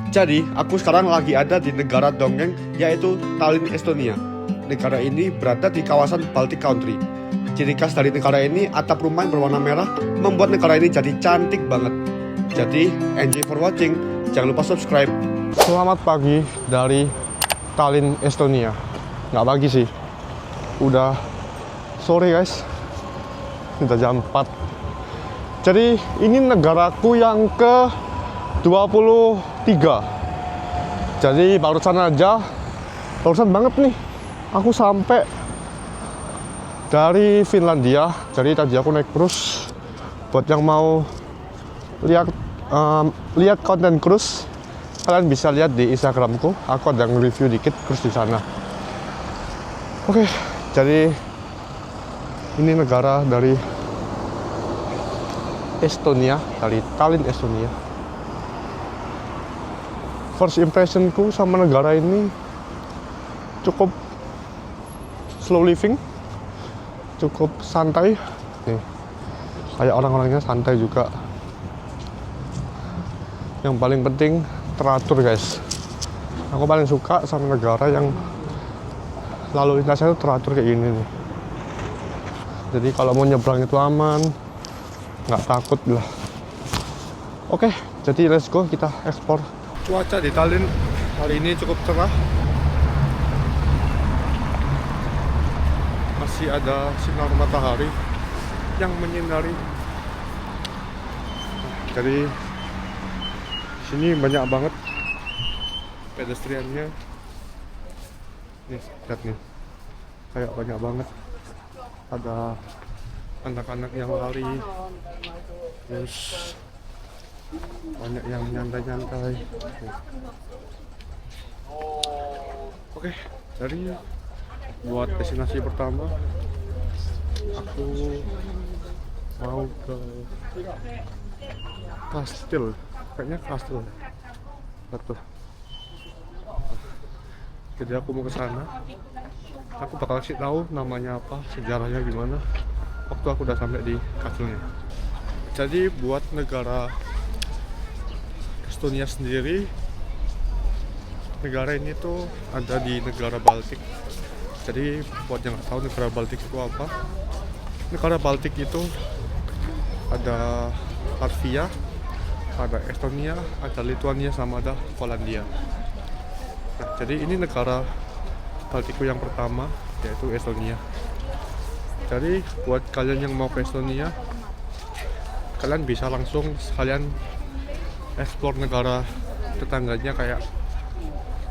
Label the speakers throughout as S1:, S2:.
S1: Jadi, aku sekarang lagi ada di negara dongeng, yaitu Tallinn, Estonia. Negara ini berada di kawasan Baltic Country. Ciri khas dari negara ini, atap rumah yang berwarna merah, membuat negara ini jadi cantik banget. Jadi, enjoy for watching. Jangan lupa subscribe. Selamat pagi dari Tallinn, Estonia. Nggak pagi sih, udah sore guys. Udah jam 4. Jadi, ini negaraku yang ke 23. Jadi barusan banget nih aku sampai dari Finlandia. Jadi tadi aku naik cruise. Buat yang mau lihat konten cruise, kalian bisa lihat di Instagramku. Aku ada nge-review dikit cruise di sana. Oke, jadi ini negara dari Estonia, dari Tallinn, Estonia. First impressionku sama negara ini cukup slow living, cukup santai. Nih, kayak orang-orangnya santai juga. Yang paling penting teratur guys. Aku paling suka sama negara yang lalu lintasnya itu teratur kayak gini nih. Jadi kalau mau nyebrang itu aman, nggak takut lah. Oke, jadi let's go, kita explore. Cuaca di Tallinn hari ini cukup cerah. Masih ada sinar matahari yang menyinari. Jadi sini banyak banget pedestriannya. Nih, lihat nih. Kayak banyak banget. Ada anak-anak yang lari. Terus banyak yang nyantai-nyantai. Oke, dari buat destinasi pertama aku mau ke kastil, kayaknya kastil betul. Jadi aku mau ke sana. Aku bakal kasih tahu namanya apa, sejarahnya gimana waktu aku udah sampai di kastilnya. Jadi buat negara Estonia sendiri, negara ini tuh ada di negara Baltik. Jadi buat yang nggak tahu negara Baltik itu apa, negara Baltik itu ada Latvia, ada Estonia, ada Lithuania, sama ada Polandia. Nah, jadi ini negara Baltikku yang pertama, yaitu Estonia. Jadi buat kalian yang mau ke Estonia, kalian bisa langsung sekalian explore negara tetangganya kayak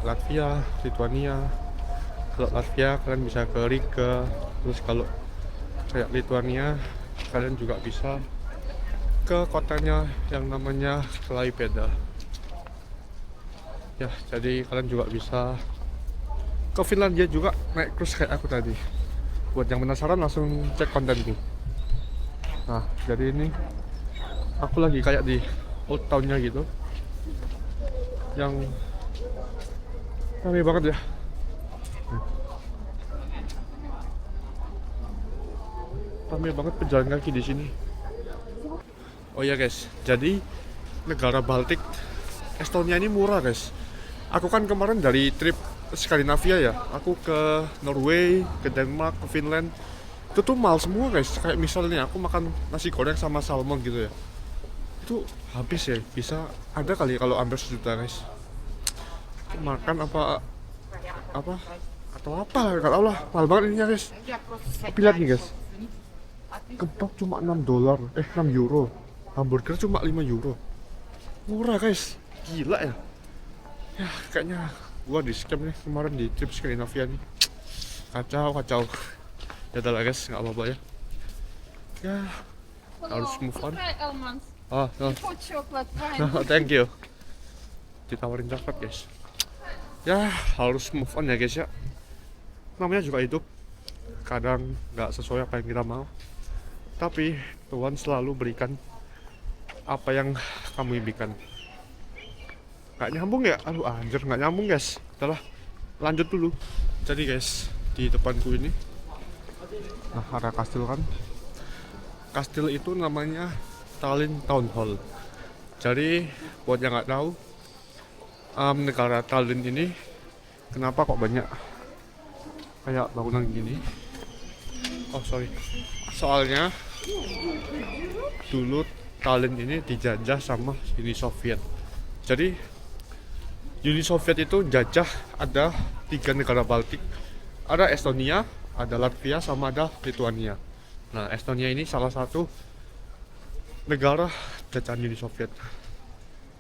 S1: Latvia, Lithuania. Kalau Latvia kalian bisa ke Riga, terus kalau kayak Lithuania kalian juga bisa ke kotanya yang namanya Klaipėda. Ya, jadi kalian juga bisa ke Finlandia juga naik cruise kayak aku tadi. Buat yang penasaran langsung cek kontenku. Nah, jadi ini aku lagi kayak di old town-nya gitu, yang ramai banget ya. Ramai banget pejalan kaki di sini. Oh ya guys, jadi negara Baltik Estonia ini murah guys. Aku kan kemarin dari trip Skandinavia ya, aku ke Norway, ke Denmark, ke Finland. Itu tuh mahal semua guys. Kayak misalnya aku makan nasi goreng sama salmon gitu ya, itu habis ya, bisa ada kali kalau hampir 1 juta guys. Makan apa atau apa nggak tahu lah, mahal banget ini ya guys. Tapi lihat nih guys, kebab cuma 6 dolar, 6 euro, hamburger cuma 5 euro, murah guys, gila ya. Ya kayaknya gua di scam nih kemarin di trip Skandinavia nih, kacau. Ya udah lah guys, nggak apa-apa ya. Ya harus move on. Oh, no. Thank you. Ditawarin coklat guys. Ya harus move on ya guys ya. Namanya juga hidup, kadang nggak sesuai apa yang kita mau, tapi Tuhan selalu berikan apa yang kamu impikan. Nggak nyambung ya? Aduh anjir, nggak nyambung guys. Udahlah, lanjut dulu. Jadi guys, di depanku ini, nah ada kastil kan. Kastil itu namanya Tallinn Town Hall. Jadi buat yang nggak tahu, negara Tallinn ini kenapa kok banyak kayak bangunan gini. Oh sorry, soalnya dulu Tallinn ini dijajah sama Uni Soviet. Jadi Uni Soviet itu jajah ada 3 negara Baltik, ada Estonia, ada Latvia, sama ada Lithuania. Nah, Estonia ini salah satu negara jajahan Uni Soviet.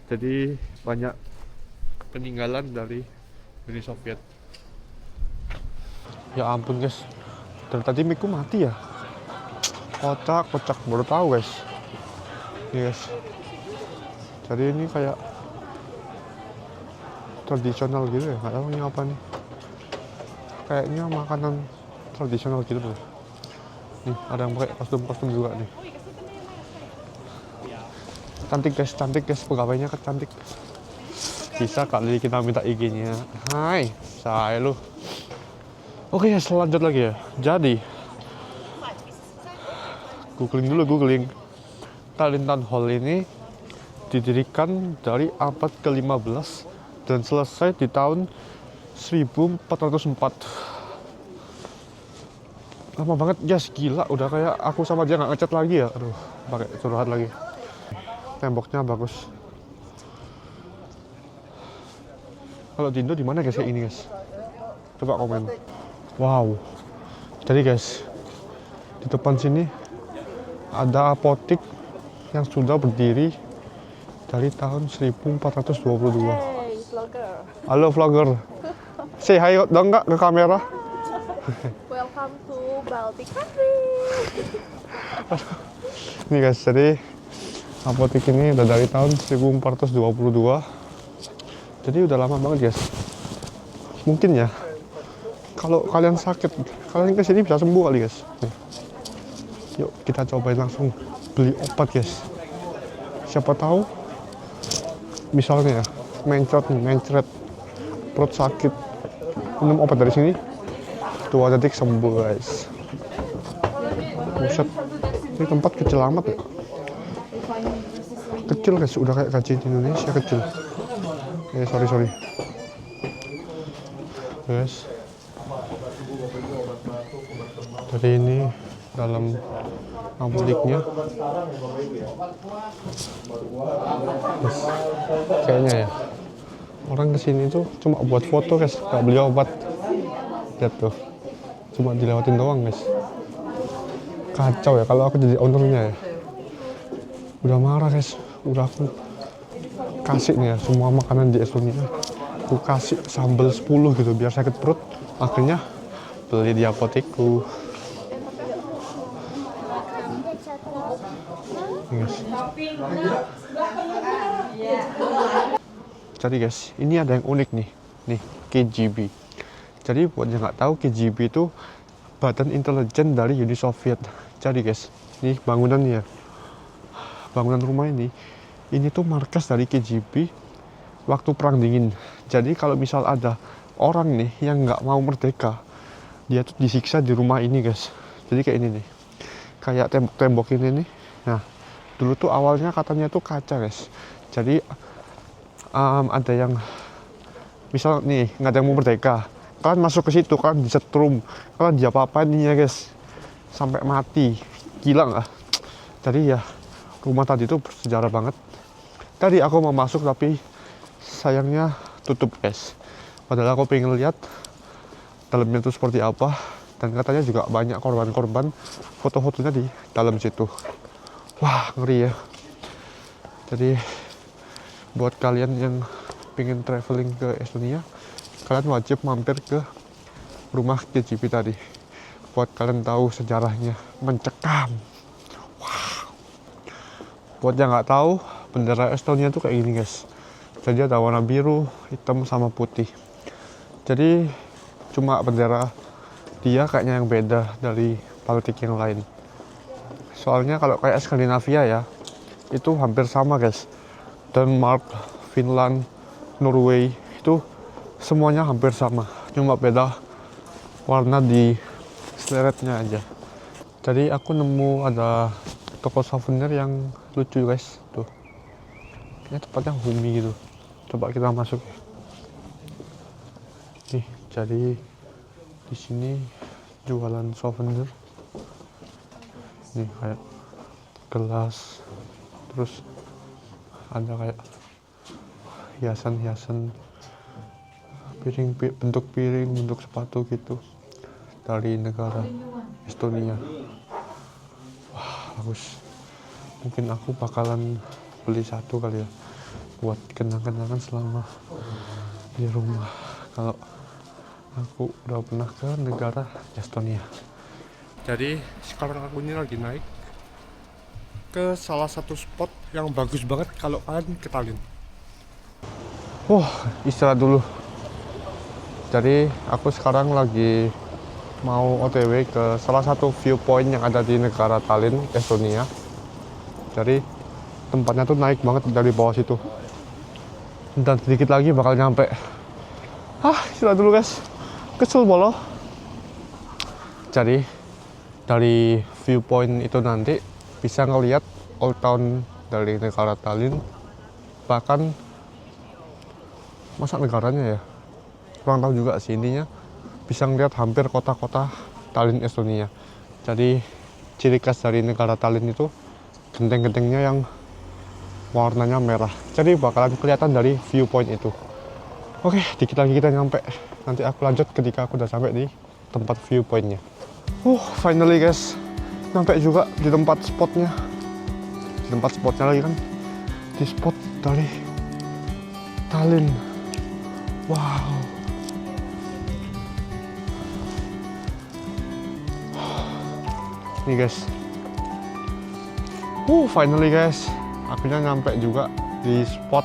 S1: Jadi banyak peninggalan dari Uni Soviet. Ya ampun guys, dari tadi mic-ku mati ya. Kocak baru tahu guys. Nih guys. Jadi ini kayak tradisional gitu ya, nggak tahu ini apa nih. Kayaknya makanan tradisional gitu loh. Nih ada yang pakai kostum juga nih. Cantik guys, pegawainya kan cantik. Bisa kali kita minta IG-nya. Hai, saya lu. Oke, lanjut lagi ya. Jadi googling. Tallinn Town Hall ini didirikan dari abad ke-15 dan selesai di tahun 1404. Lama banget guys, gila. Udah kayak aku sama dia nggak ngecat lagi ya. Aduh, pakai curhat lagi. Temboknya bagus. Kalau di Indo di mana guys kayak ini guys? Coba komen. Wow. Jadi guys, di depan sini ada apotik yang sudah berdiri dari tahun 1422.
S2: Hey, vlogger.
S1: Halo vlogger. Say hi dong nggak ke kamera?
S2: Welcome to Baltic Country.
S1: Nih guys, jadi apotik ini udah dari tahun 1422. Jadi udah lama banget guys. Mungkin ya, kalau kalian sakit, kalian kesini bisa sembuh kali guys. Nih. Yuk kita cobain langsung beli obat guys. Siapa tahu, misalnya ya, mencret, perut sakit, minum obat dari sini, 2 detik sembuh guys. Buset, ini tempat kecil amat ya. Kecil guys, udah kayak KJ di Indonesia kecil. Sorry guys. Jadi ini dalam apoteknya yes. Kayaknya ya orang kesini tuh cuma buat foto guys, gak beli obat. Lihat tuh, cuma dilewatin doang guys. Kacau ya kalau aku jadi ownernya ya. Udah marah guys, udah aku kasih nih ya semua makanan di Estonia, aku kasih sambal 10 gitu biar sakit perut. Akhirnya beli di apotekku. Yes. Jadi guys, ini ada yang unik nih KGB. Jadi buat yang nggak tahu, KGB itu badan intelijen dari Uni Soviet. Jadi guys, ini bangunannya, bangunan rumah ini tuh markas dari KGB waktu perang dingin. Jadi kalau misal ada orang nih yang nggak mau merdeka, dia tuh disiksa di rumah ini guys. Jadi kayak ini nih, kayak tembok ini nih. Nah dulu tuh awalnya katanya tuh kaca guys. Jadi ada yang misal nih nggak ada yang mau merdeka, kalian masuk ke situ, kalian disetrum, kalian diapa-apain nih ya guys sampai mati. Gila nggak? Jadi ya rumah tadi tuh bersejarah banget. Tadi aku mau masuk tapi sayangnya tutup guys. Padahal aku pengen lihat dalamnya itu seperti apa, dan katanya juga banyak korban-korban, foto-fotonya di dalam situ. Wah ngeri ya. Jadi buat kalian yang pengen traveling ke Estonia, kalian wajib mampir ke rumah KGB tadi buat kalian tahu sejarahnya. Mencekam. Wow. Buat yang nggak tahu, bendera Estonia tuh kayak gini guys. Jadi ada warna biru, hitam, sama putih. Jadi cuma bendera dia kayaknya yang beda dari Baltik yang lain. Soalnya kalau kayak Skandinavia ya, itu hampir sama guys. Denmark, Finland, Norway, itu semuanya hampir sama. Cuma beda warna di sleretnya aja. Jadi aku nemu ada toko souvenir yang lucu guys. Tuh, ini tempatnya homey gitu. Coba kita masuk. Nih, jadi di sini jualan souvenir. Nih kayak gelas, terus ada kayak hiasan-hiasan piring, bentuk piring, bentuk sepatu gitu dari negara Estonia. Wah, bagus. Mungkin aku bakalan beli satu kali ya buat kenang-kenangan selama di rumah kalau aku udah pernah ke negara Estonia. Jadi sekarang aku ini lagi naik ke salah satu spot yang bagus banget kalau kalian ke Tallinn. Wah, istirahat dulu. Jadi aku sekarang lagi mau OTW ke salah satu viewpoint yang ada di negara Tallinn, Estonia. Jadi tempatnya tuh naik banget dari bawah situ. Dan sedikit lagi bakal nyampe. Istirahat dulu guys. Kesel bolo. Jadi dari viewpoint itu nanti bisa ngelihat Old Town dari negara Tallinn. Bahkan masa negaranya ya? Kurang tahu juga sih, intinya bisa ngelihat hampir kota-kota Tallinn Estonia. Jadi ciri khas dari negara Tallinn itu genteng-gentengnya yang warnanya merah. Jadi bakalan kelihatan dari viewpoint itu. Oke, dikit lagi kita nyampe. Nanti aku lanjut ketika aku udah sampai di tempat viewpointnya. Finally guys, nyampe juga di tempat spotnya. Di tempat spotnya lagi kan, di spot dari Tallinn. Wow. Nih guys. Finally guys, akhirnya nyampe juga di spot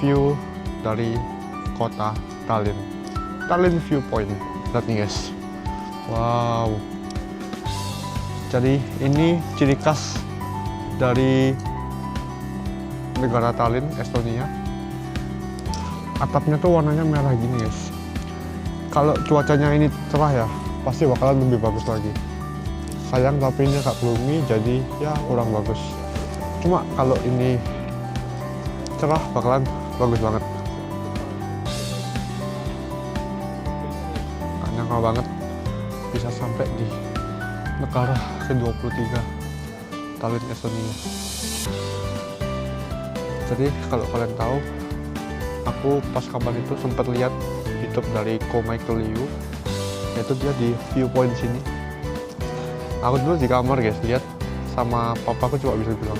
S1: view dari kota Tallinn. Tallinn viewpoint. Lihat nih guys. Wow. Jadi ini ciri khas dari negara Tallinn, Estonia. Atapnya tuh warnanya merah gini guys. Kalau cuacanya ini cerah ya, pasti bakalan lebih bagus lagi. Sayang tapi ini agak gloomy, jadi ya kurang bagus. Cuma kalau ini cerah bakalan bagus banget. Gak nyangka banget bisa sampai di negara ke-23, Tallinn, Estonia. Jadi kalau kalian tahu, aku pas kapan itu sempat lihat YouTube dari Ko Michael Liu, yaitu dia di viewpoint sini. Aku dulu di kamar guys, lihat sama papaku cuma bisa bilang,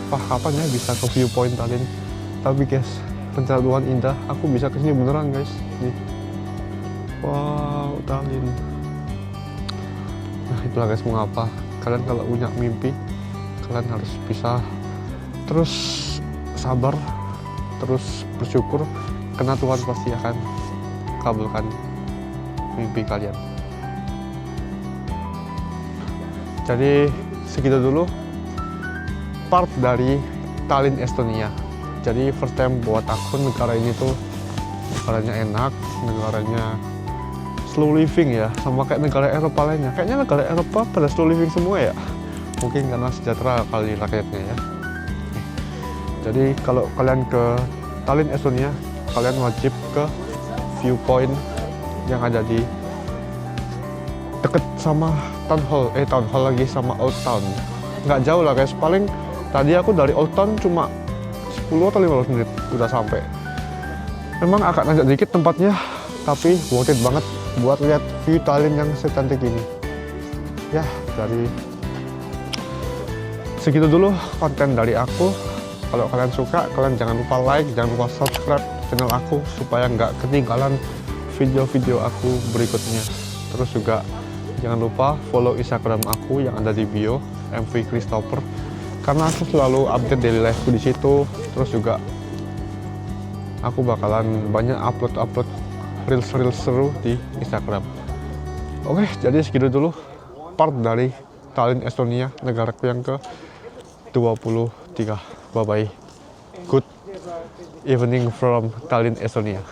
S1: "Wah, kapan ya bisa ke viewpoint Tallinn?" Tapi guys, pencerahan indah, aku bisa kesini beneran guys. Nih. Wow, Tallinn. Nah, itulah guys mengapa kalian kalau punya mimpi, kalian harus bisa terus sabar, terus bersyukur, karena Tuhan pasti akan kabulkan mimpi kalian. Jadi segitu dulu part dari Tallinn, Estonia. Jadi first time buat aku negara ini tuh negaranya enak, negaranya slow living ya, sama kayak negara Eropa lainnya. Kayaknya negara Eropa pada slow living semua ya. Mungkin karena sejahtera kali rakyatnya ya. Jadi kalau kalian ke Tallinn, Estonia, kalian wajib ke viewpoint yang ada di deket sama Town Hall lagi sama Old Town. Nggak jauh lah guys, paling tadi aku dari Old Town cuma 10 atau 15 menit udah sampai. Memang agak nanjak dikit tempatnya, tapi worth it banget buat lihat view Tallinn yang secantik ini. Ya, dari segitu dulu konten dari aku. Kalau kalian suka, kalian jangan lupa like, jangan lupa subscribe channel aku supaya nggak ketinggalan video-video aku berikutnya. Terus juga jangan lupa follow Instagram aku yang ada di bio, MV Christopher, karena aku selalu update daily life di situ. Terus juga aku bakalan banyak upload reels seru di Instagram. Oke, jadi segitu dulu part dari Tallinn, Estonia, negaraku yang ke-23. Bye bye. Good evening from Tallinn, Estonia.